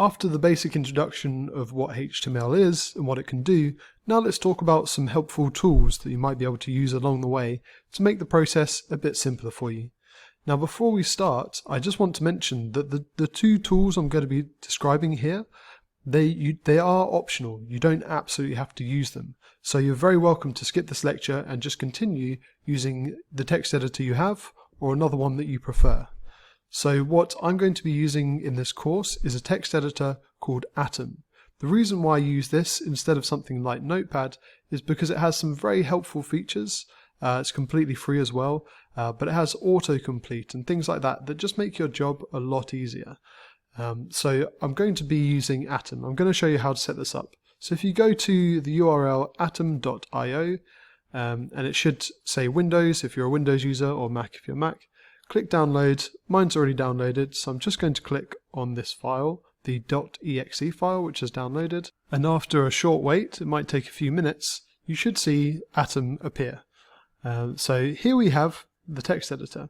After the basic introduction of what HTML is and what it can do, now let's talk about some helpful tools that you might be able to use along the way to make the process a bit simpler for you. Now before we start, I just want to mention that the two tools I'm going to be describing here, they are optional. You don't absolutely have to use them. So you're very welcome to skip this lecture and just continue using the text editor you have or another one that you prefer. So what I'm going to be using in this course is a text editor called Atom. The reason why I use this instead of something like Notepad is because it has some very helpful features. It's completely free as well, but it has autocomplete and things like that that just make your job a lot easier. So I'm going to be using Atom. I'm going to show you how to set this up. So if you go to the URL atom.io, and it should say Windows if you're a Windows user or Mac if you're Mac, click download. Mine's already downloaded, so I'm just going to click on this file, the .exe file, which is downloaded. And after a short wait, it might take a few minutes, you should see Atom appear. So here we have the text editor.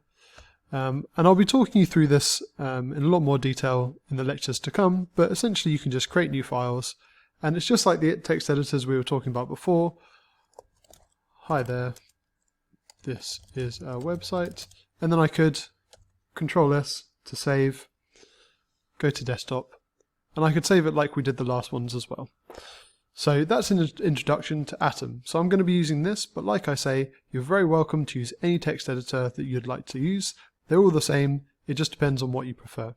And I'll be talking you through this in a lot more detail in the lectures to come, but essentially you can just create new files, and it's just like the text editors we were talking about before. Hi there, this is our website. And then I could Control S to save, go to desktop, and I could save it like we did the last ones as well. So that's an introduction to Atom. So I'm going to be using this, but like I say, you're very welcome to use any text editor that you'd like to use. They're all the same, it just depends on what you prefer.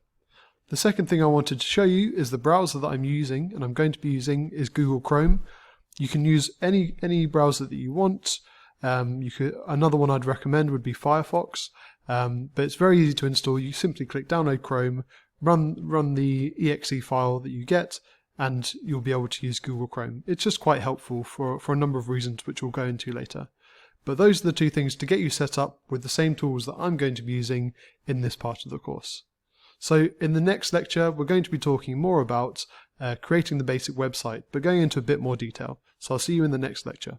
The second thing I wanted to show you is the browser that I'm using, and I'm going to be using is Google Chrome. You can use any browser that you want. Another one I'd recommend would be Firefox. But it's very easy to install. You simply click download Chrome, run the exe file that you get, and you'll be able to use Google Chrome. It's just quite helpful for a number of reasons which we'll go into later. But those are the two things to get you set up with the same tools that I'm going to be using in this part of the course. So in the next lecture we're going to be talking more about creating the basic website, but going into a bit more detail. So I'll see you in the next lecture.